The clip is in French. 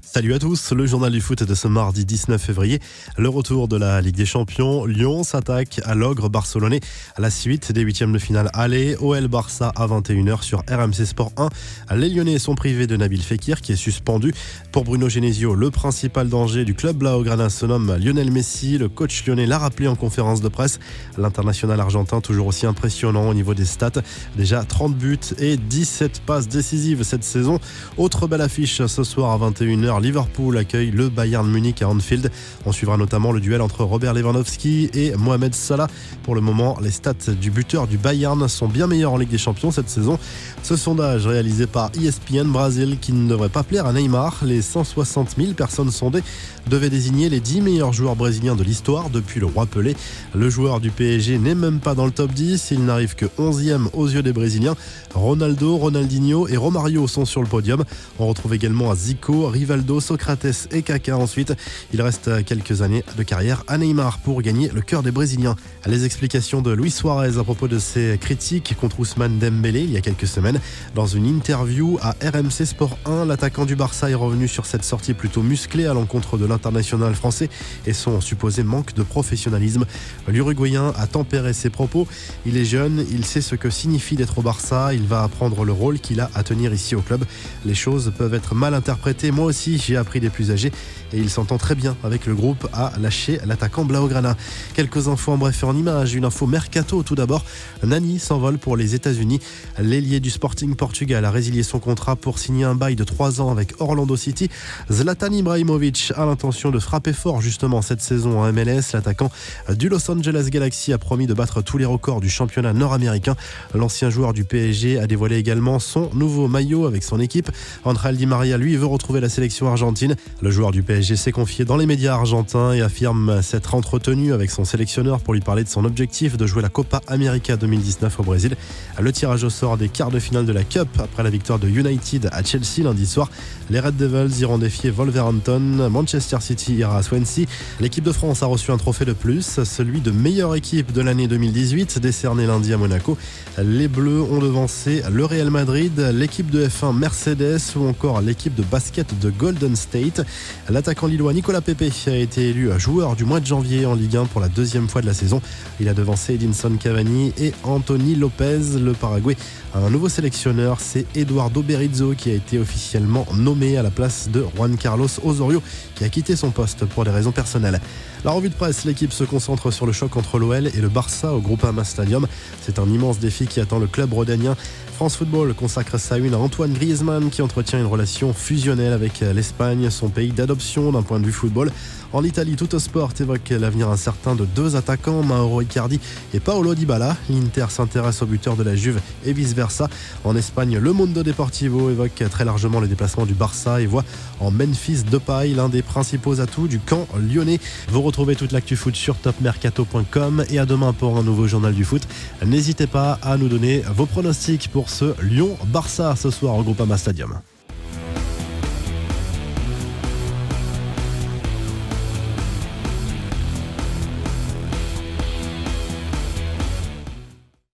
Salut à tous, le journal du foot de ce mardi 19 février. Le retour de la Ligue des Champions. Lyon s'attaque à l'ogre barcelonais à la suite des huitièmes de finale aller. OL Barça à 21h sur RMC Sport 1. Les Lyonnais sont privés de Nabil Fekir qui est suspendu. Pour Bruno Genesio, le principal danger du club blaugrana se nomme Lionel Messi. Le coach lyonnais l'a rappelé en conférence de presse. L'international argentin toujours aussi impressionnant au niveau des stats. Déjà 30 buts et 17 passes décisives cette saison. Autre belle affiche ce soir à 21h. Liverpool accueille le Bayern Munich à Anfield. On suivra notamment le duel entre Robert Lewandowski et Mohamed Salah. Pour le moment, les stats du buteur du Bayern sont bien meilleures en Ligue des Champions cette saison. Ce sondage réalisé par ESPN Brasil qui ne devrait pas plaire à Neymar. Les 160 000 personnes sondées devaient désigner les 10 meilleurs joueurs brésiliens de l'histoire depuis le roi Pelé. Le joueur du PSG n'est même pas dans le top 10. Il n'arrive que 11e aux yeux des Brésiliens. Ronaldo, Ronaldinho et Romario sont sur le podium. On retrouve également Zico, Rivaldo, Socrates et Kaka ensuite. Il reste quelques années de carrière à Neymar pour gagner le cœur des Brésiliens. Les explications de Luis Suarez à propos de ses critiques contre Ousmane Dembélé il y a quelques semaines. Dans une interview à RMC Sport 1, l'attaquant du Barça est revenu sur cette sortie plutôt musclée à l'encontre de l'international français et son supposé manque de professionnalisme. L'Uruguayen a tempéré ses propos. Il est jeune, il sait ce que signifie d'être au Barça, il va apprendre le rôle qu'il a à tenir ici au club. Les choses peuvent être mal interprétées. Moi aussi, j'ai appris des plus âgés et il s'entend très bien avec le groupe, a lâché l'attaquant blaugrana. Quelques infos en bref et en images. Une info mercato tout d'abord. Nani s'envole pour les États-Unis. L'ailier du Sporting Portugal a résilié son contrat pour signer un bail de 3 ans avec Orlando City. Zlatan Ibrahimovic a l'intention de frapper fort justement cette saison en MLS. L'attaquant du Los Angeles Galaxy a promis de battre tous les records du championnat nord-américain. L'ancien joueur du PSG a dévoilé également son nouveau maillot avec son équipe. Angel Di Maria, lui, veut retrouver la sélection argentine. Le joueur du PSG s'est confié dans les médias argentins et affirme s'être entretenu avec son sélectionneur pour lui parler de son objectif de jouer la Copa América 2019 au Brésil. Le tirage au sort des quarts de finale de la Cup après la victoire de United à Chelsea lundi soir. Les Red Devils iront défier Wolverhampton. Manchester City ira à Swansea. L'équipe de France a reçu un trophée de plus, celui de meilleure équipe de l'année 2018, décerné lundi à Monaco. Les Bleus ont devancé le Real Madrid, l'équipe de F1 Mercedes ou encore l'équipe de basket de Golden State. L'attaquant lillois Nicolas Pepe a été élu joueur du mois de janvier en Ligue 1 pour la deuxième fois de la saison. Il a devancé Edinson Cavani et Anthony Lopez. Le Paraguay a un nouveau sélectionneur, c'est Eduardo Berizzo qui a été officiellement nommé à la place de Juan Carlos Osorio qui a quitté son poste pour des raisons personnelles. La revue de presse, l'équipe se concentre sur le choc entre l'OL et le Barça au Groupama Stadium. C'est un immense défi qui attend le club rhodanien. France Football consacre sa une à Antoine Griezmann qui entretient une relation fusionnelle avec l'Espagne, son pays d'adoption d'un point de vue football. En Italie, Tuttosport évoque l'avenir incertain de deux attaquants, Mauro Icardi et Paolo Dybala. L'Inter s'intéresse au buteur de la Juve et vice-versa. En Espagne, Le Mundo Deportivo évoque très largement le déplacement du Barça et voit en Memphis Depay l'un des principaux atouts du camp lyonnais. Vous retrouvez toute l'actu foot sur topmercato.com et à demain pour un nouveau journal du foot. N'hésitez pas à nous donner vos pronostics pour ce Lyon-Barça ce soir au Groupama Stadium.